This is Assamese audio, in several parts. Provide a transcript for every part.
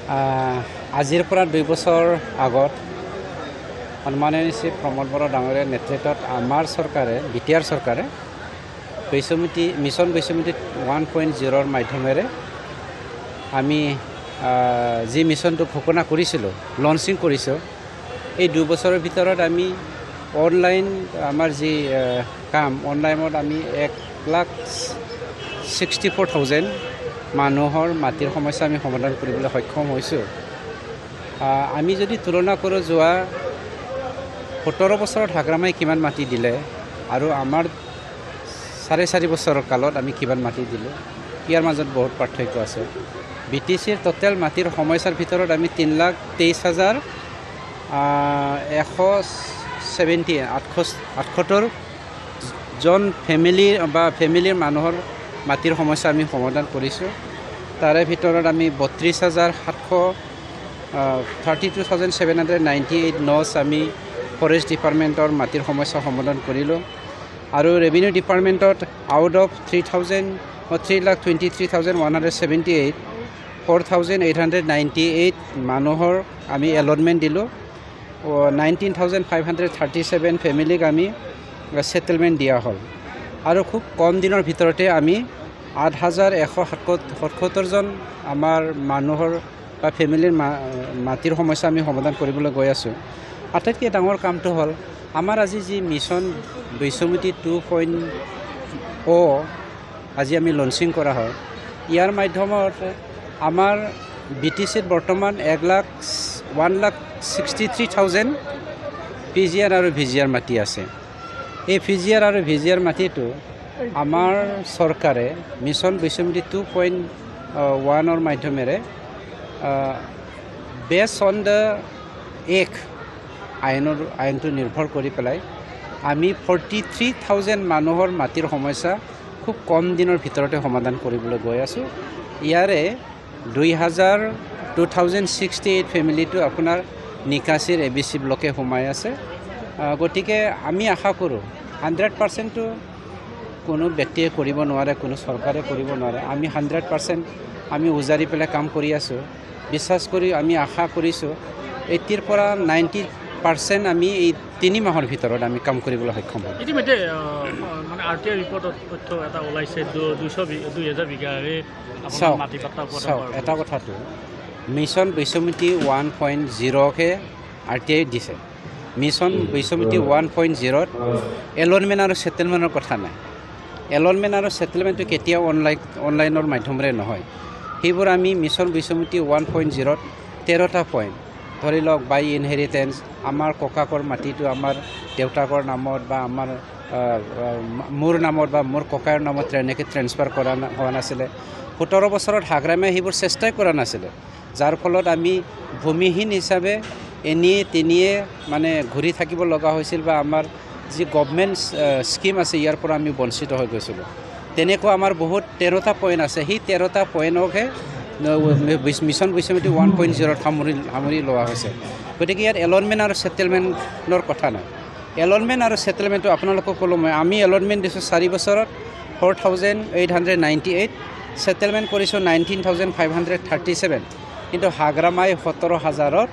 আজিৰ পৰা 2 বছৰ আগত সন্মানীয় শ্ৰী প্ৰমোদ বড়ো ডাঙৰীয়াৰ নেতৃত্বত আমাৰ চৰকাৰে বিটিআৰ চৰকাৰে মিছন বৈষম্যতি 1.0ৰ মাধ্যমেৰে আমি যি মিছনটো ঘোষণা কৰিছিলোঁ লঞ্চিং কৰিছোঁ এই 2 বছৰৰ ভিতৰত আমি অনলাইন আমাৰ যি কাম অনলাইনত আমি 1,64,000 মানুহৰ মাটিৰ সমস্যা আমি সমাধান কৰিবলৈ সক্ষম হৈছোঁ। আমি যদি তুলনা কৰোঁ যোৱা 17 বছৰত হাগ্ৰামাই কিমান মাটি দিলে আৰু আমাৰ 4.5 বছৰৰ কালত আমি কিমান মাটি দিলোঁ, ইয়াৰ মাজত বহুত পাৰ্থক্য আছে। BTCৰ টোটেল মাটিৰ সমস্যাৰ ভিতৰত আমি 3,23,178 জন ফেমিলিৰ মানুহৰ মাটিৰ সমস্যা আমি সমাধান কৰিছোঁ। তাৰে ভিতৰত আমি 32,798 নজ আমি ফৰেষ্ট ডিপাৰ্টমেণ্টৰ মাটিৰ সমস্যা সমাধান কৰিলোঁ আৰু ৰেভিনিউ ডিপাৰ্টমেণ্টত আউট অফ 3,23,178 4,898 মানুহৰ আমি এলটমেণ্ট দিলোঁ। 19,537 ফেমিলিক আমি ছেটেলমেণ্ট দিয়া হ'ল আৰু খুব কম দিনৰ ভিতৰতে আমি 8,177 জন আমাৰ মানুহৰ বা ফেমিলিৰ মাটিৰ সমস্যা আমি সমাধান কৰিবলৈ গৈ আছোঁ। আটাইতকৈ ডাঙৰ কামটো হ'ল আমাৰ আজি যি মিছন বৈষম্যতি 2.0 আজি আমি লঞ্চিং কৰা হয়, ইয়াৰ মাধ্যমত আমাৰ BTCত বৰ্তমান 1,63,000 PGR আৰু VGR মাটি আছে। এই PGR আৰু VGR মাটিটো আমাৰ চৰকাৰে মিছন বৈষম্যতি 2.1ৰ মাধ্যমেৰে বেছড অন দ্য আইনটো নিৰ্ভৰ কৰি পেলাই আমি 43,000 মানুহৰ মাটিৰ সমস্যা খুব কম দিনৰ ভিতৰতে সমাধান কৰিবলৈ গৈ আছোঁ। ইয়াৰে 2,068 ফেমিলিটো আপোনাৰ নিকাচিৰ ABC ব্লকে সোমাই আছে। গতিকে আমি আশা কৰোঁ 100%টো কোনো ব্যক্তিয়ে কৰিব নোৱাৰে, কোনো চৰকাৰে কৰিব নোৱাৰে। আমি 100% আমি উজাৰি পেলাই কাম কৰি আছোঁ। বিশ্বাস কৰি আমি আশা কৰিছোঁ 80ৰ পৰা 90% আমি এই 3 মাহৰ ভিতৰত আমি কাম কৰিবলৈ সক্ষম হ'ম। ইতিমধ্যে মানে RTI ৰিপৰ্টত তথ্য এটা ওলাইছে 2,000 বিঘাৰে মাটি পাত্তা। চাওক এটা কথাটো মিছন বৈষম্যতি 1.0কে RTI দিছে। মিছন বৈষম্যতি 1.0ত এলটমেণ্ট আৰু ছেটেলমেণ্টৰ কথা নাই। এলটমেণ্ট আৰু ছেটেলমেণ্টটো কেতিয়াও অনলাইনৰ মাধ্যমেৰে নহয়। সেইবোৰ আমি মিছন বৈষম্যতি 1.0ত 13টা পইণ্ট ধৰি লওক বাই ইনহেৰিটেঞ্চ, আমাৰ ককাকৰ মাটিটো আমাৰ দেউতাকৰ নামত বা আমাৰ মোৰ নামত বা মোৰ ককায়ৰ নামত তেনেকৈ ট্ৰেন্সফাৰ কৰা হোৱা নাছিলে। 17 বছৰত হাগ্ৰামাই সেইবোৰ চেষ্টাই কৰা নাছিলে, যাৰ ফলত আমি ভূমিহীন হিচাপে তেনিয়ে মানে ঘূৰি থাকিব লগা হৈছিল বা আমাৰ যি গভমেণ্ট স্কিম আছে ইয়াৰ পৰা আমি বঞ্চিত হৈ গৈছিলোঁ। তেনেকুৱা আমাৰ বহুত 13টা পইণ্ট আছে। সেই 13টা পইণ্টকহে মিছন বৈষম্যতি 1.0ত সামৰি লোৱা হৈছে। গতিকে ইয়াত এলটমেণ্ট আৰু ছেটেলমেণ্টৰ কথা নাই। এলটমেণ্ট আৰু ছেটেলমেণ্টটো আপোনালোকক ক'লোঁ আমি এলটমেণ্ট দিছোঁ 4 বছৰত 4,898, ছেটেলমেণ্ট কৰিছোঁ 19,537, কিন্তু হাগ্ৰামাই 17,000ত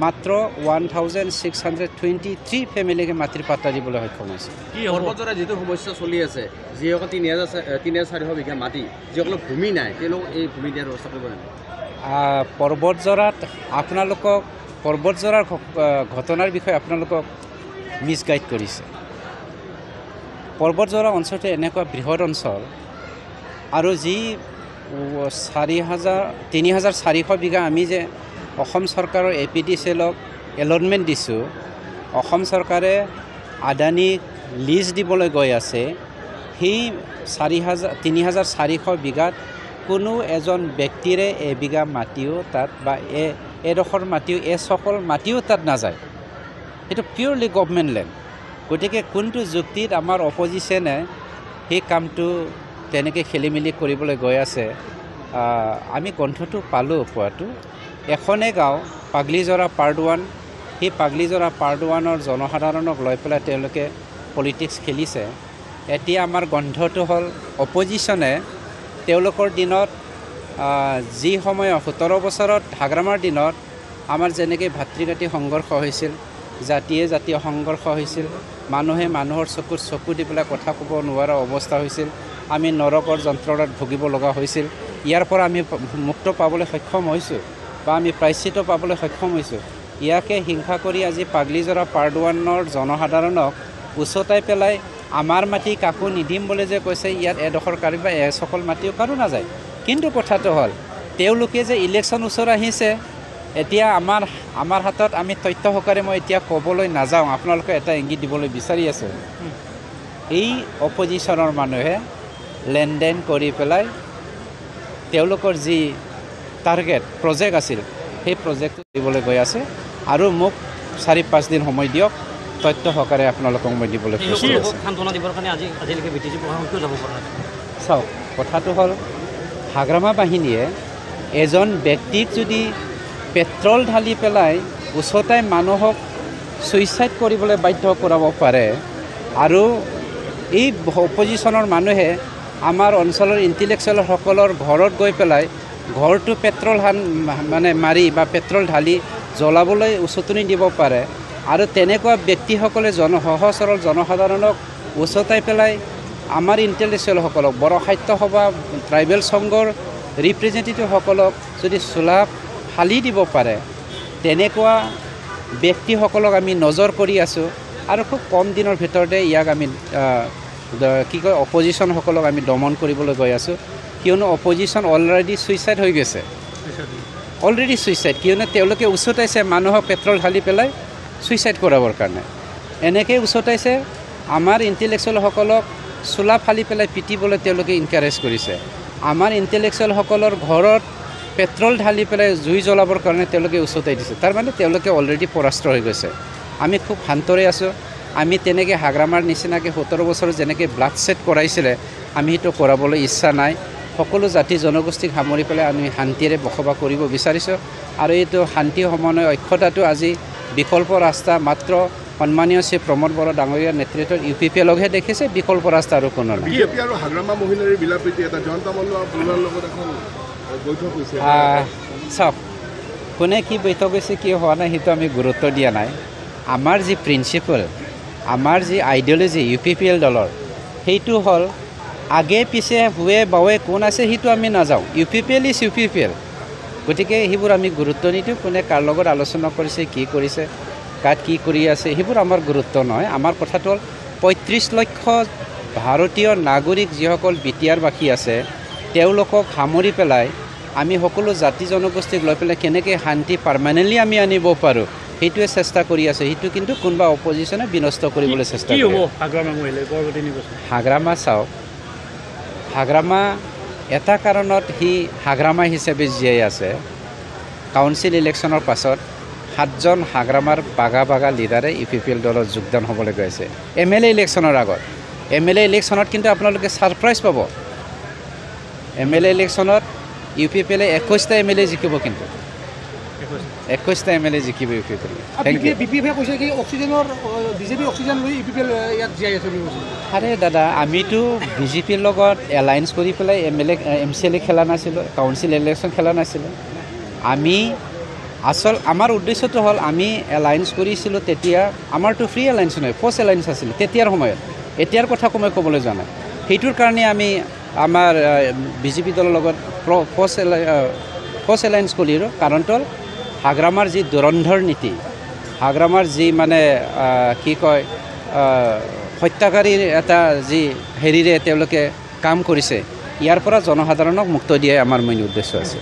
মাত্ৰ 1,623 ফেমিলিকে মাটিৰ পাত্তা দিবলৈ সক্ষম হৈছে। পৰ্বতজোৰা যিটো সমস্যা চলি আছে, যিসকল 3,400 বিঘা মাটি যিসকলৰ ভূমি নাই, তেওঁলোকক এই ভূমি দিয়াৰ ব্যৱস্থা কৰিব লাগে। পৰ্বতজোৰাৰ ঘটনাৰ বিষয়ে আপোনালোকক মিছগাইড কৰিছে। পৰ্বতজোৰা অঞ্চলটো এনেকুৱা বৃহৎ অঞ্চল আৰু যি 3,400 বিঘা আমি যে অসম চৰকাৰৰ APDCLক এলটমেণ্ট দিছোঁ, অসম চৰকাৰে আদানীক লিজ দিবলৈ গৈ আছে, সেই 3,400 বিঘাত কোনো এজন ব্যক্তিৰে এবিঘা মাটিও তাত বা এডোখৰ মাটিও সকল মাটিও তাত নাযায়। সেইটো পিয়ৰলি গভমেণ্ট লেণ্ড। গতিকে কোনটো যুক্তিত আমাৰ অপজিশ্যনে সেই কামটো তেনেকৈ খেলি মেলি কৰিবলৈ গৈ আছে, আমি গ্ৰন্থটো পালোঁ পোৱাটো। এখনে গাঁও পাগলীজৰা পাৰ্ট 1, সেই পাগলীজৰা পাৰ্ট 1ৰ জনসাধাৰণক লৈ পেলাই তেওঁলোকে পলিটিক্স খেলিছে। এতিয়া আমাৰ গ্ৰন্থটো হ'ল অপজিশ্যনে তেওঁলোকৰ দিনত যি সময়ত 17 বছৰত হাগ্ৰামাৰ দিনত আমাৰ যেনেকৈ ভাতৃঘাতী সংঘৰ্ষ হৈছিল, জাতিয়ে জাতীয় সংঘৰ্ষ হৈছিল, মানুহে মানুহৰ চকুত চকু দি পেলাই কথা ক'ব নোৱাৰা অৱস্থা হৈছিল, আমি নৰকৰ যন্ত্ৰণাত ভুগিব লগা হৈছিল। ইয়াৰ পৰা আমি মুক্ত পাবলৈ সক্ষম হৈছোঁ বা আমি প্ৰায়শ্চিত পাবলৈ সক্ষম হৈছোঁ। ইয়াকে হিংসা কৰি আজি পাগলীজৰা পাৰ্ট-1ৰ জনসাধাৰণক উচতাই পেলাই আমাৰ মাটি কাকো নিদিম বুলি যে কৈছে, ইয়াত এডোখৰ কাৰো বা এচকল মাটিও কাৰো নাযায়। কিন্তু কথাটো হ'ল তেওঁলোকে যে ইলেকশ্যন ওচৰ আহিছে, এতিয়া আমাৰ হাতত আমি তথ্য সহকাৰে মই এতিয়া ক'বলৈ নাযাওঁ, আপোনালোকে এটা ইংগিত দিবলৈ বিচাৰি আছোঁ। এই অপজিশ্যনৰ মানুহে লেনদেন কৰি পেলাই তেওঁলোকৰ যি টাৰ্গেট প্ৰজেক্ট আছিল, সেই প্ৰজেক্টটো দিবলৈ গৈ আছে আৰু মোক 4-5 দিন সময় দিয়ক, তথ্য সহকাৰে আপোনালোকক মই দিবলৈ প্ৰস্তুত আছোঁ। চাওক, কথাটো হ'ল হাগ্ৰামা বাহিনীয়ে এজন ব্যক্তিক যদি পেট্ৰল ঢালি পেলাই উচতাই মানুহক ছুইচাইড কৰিবলৈ বাধ্য কৰাব পাৰে আৰু এই অপজিশ্যনৰ মানুহে আমাৰ অঞ্চলৰ ইণ্টেলেক্সুৱেলসকলৰ ঘৰত গৈ পেলাই ঘৰটো পেট্ৰল মাৰি বা পেট্ৰল ঢালি জ্বলাবলৈ উচতনি দিব পাৰে আৰু তেনেকুৱা ব্যক্তিসকলে সহজ সৰল জনসাধাৰণক উচতাই পেলাই আমাৰ ইণ্টেলেক্সুৱেলসকলক, বড়ো সাহিত্য সভা, ট্ৰাইবেল সংঘৰ ৰিপ্ৰেজেণ্টেটিভসকলক যদি চোলা ফালি দিব পাৰে, তেনেকুৱা ব্যক্তিসকলক আমি নজৰ কৰি আছোঁ আৰু খুব কম দিনৰ ভিতৰতে ইয়াক আমি অপজিশ্যনসকলক আমি দমন কৰিবলৈ গৈ আছোঁ। কিয়নো অপজিশ্যন অলৰেডি ছুইচাইড হৈ গৈছে, কিয়নো তেওঁলোকে উচতাইছে মানুহক পেট্ৰল ঢালি পেলাই ছুইচাইড কৰাবৰ কাৰণে। এনেকৈ উচতাইছে আমাৰ ইণ্টেলেক্সুৱেলসকলক চোলা ফালি পেলাই পিটিবলৈ তেওঁলোকে ইনকাৰেজ কৰিছে। আমাৰ ইণ্টেলেক্সুৱেলসকলৰ ঘৰত পেট্ৰল ঢালি পেলাই জুই জ্বলাবৰ কাৰণে তেওঁলোকে উচতাই দিছে। তাৰমানে তেওঁলোকে অলৰেডি পৰাস্ত হৈ গৈছে। আমি খুব শান্তৰে আছোঁ। আমি তেনেকৈ হাগ্ৰামাৰ নিচিনাকৈ 17 বছৰ যেনেকৈ ব্লাড ছেড কৰাইছিলে, আমি সেইটো কৰাবলৈ ইচ্ছা নাই। সকলো জাতি জনগোষ্ঠীক সামৰি পেলাই আমি শান্তিৰে বসবাস কৰিব বিচাৰিছোঁ আৰু এইটো শান্তি সমন্বয় অক্ষতাটো আজি বিকল্প ৰাস্তা মাত্ৰ সন্মানীয় শ্ৰী প্ৰমোদ বড়ো ডাঙৰীয়াৰ নেতৃত্বত UPPLকহে দেখিছে, বিকল্প ৰাস্তা আৰু কোনো নাই। বিজেপি আৰু হাগ্ৰামা মহিলাৰ বিলাপ্ৰীতি এটা জয়ন্ত মল্ল বৰুৱাৰ লগত এখন বৈঠক হৈছে। চাওক, কোনে কি বৈঠক হৈছে, কি হোৱা নাই, সেইটো আমি গুৰুত্ব দিয়া নাই। আমাৰ যি প্ৰিন্সিপল, আমাৰ যি আইডিঅ'লজি UPPL দলৰ, সেইটো হ'ল আগে পিছে হুৱে বাৱে কোন আছে সেইটো আমি নাযাওঁ। UPPL is UPPL। গতিকে সেইবোৰ আমি গুৰুত্ব নিদিওঁ। কোনে কাৰ লগত আলোচনা কৰিছে, কি কৰিছে, কাত কি কৰি আছে, সেইবোৰ আমাৰ গুৰুত্ব নহয়। আমাৰ কথাটো হ'ল 35 লক্ষ ভাৰতীয় নাগৰিক যিসকল বিটিআৰবাসী আছে, তেওঁলোকক সামৰি পেলাই আমি সকলো জাতি জনগোষ্ঠীক লৈ পেলাই কেনেকৈ শান্তি পাৰ্মানেণ্টলি আমি আনিব পাৰোঁ, সেইটোৱে চেষ্টা কৰি আছে। সেইটো কিন্তু কোনোবা অপজিশ্যনে বিনষ্ট কৰিবলৈ চেষ্টা কৰে। হাগ্ৰামা চাওক, হাগ্ৰামা এটা কাৰণত সি হাগ্ৰামা হিচাপে জীয়াই আছে। কাউন্সিল ইলেকশ্যনৰ পাছত 7জন হাগ্ৰামাৰ বাগা লিডাৰে UPPL দলত যোগদান হ'বলৈ গৈ আছে। MLA ইলেকশ্যনৰ আগত, MLA ইলেকশ্যনত কিন্তু আপোনালোকে ছাৰপ্ৰাইজ পাব। MLA ইলেকশ্যনত UPPL 21টা MLA জিকিব, কিন্তু 21টা MLA জিকিব UPPL। BPF কৈছে কি অক্সিজেনৰ বিজেপি অক্সিজেন লৈ UPPL ইয়াত জীয়াই আছে বুলি কৈছে। আৰে দাদা, আমিতো BJPৰ লগত এলায়েন্স কৰি পেলাই MCLA খেলা নাছিলোঁ, কাউন্সিল ইলেকশ্যন খেলা নাছিলোঁ। আমাৰ উদ্দেশ্যটো হ'ল আমি এলায়েন্স কৰিছিলোঁ তেতিয়া, আমাৰতো ফ্ৰী এলায়েন্স নহয়, ফ'ৰ্চ এলায়েন্স আছিলে তেতিয়াৰ সময়ত। এতিয়াৰ কথা মই ক'বলৈ যোৱা নাই। সেইটোৰ কাৰণে আমি আমাৰ BJP দলৰ লগত ফ'ৰ্চ এলায়েন্স কৰিলোঁ। কাৰণটো হ'ল হাগ্ৰামাৰ যি ধুৰন্ধৰ নীতি, হাগ্ৰামাৰ যি মানে কি কয় হত্যাকাৰীৰ এটা যি হেৰিৰে তেওঁলোকে কাম কৰিছে, ইয়াৰ পৰা জনসাধাৰণক মুক্ত দিয়াই আমাৰ মেইন উদ্দেশ্য আছে।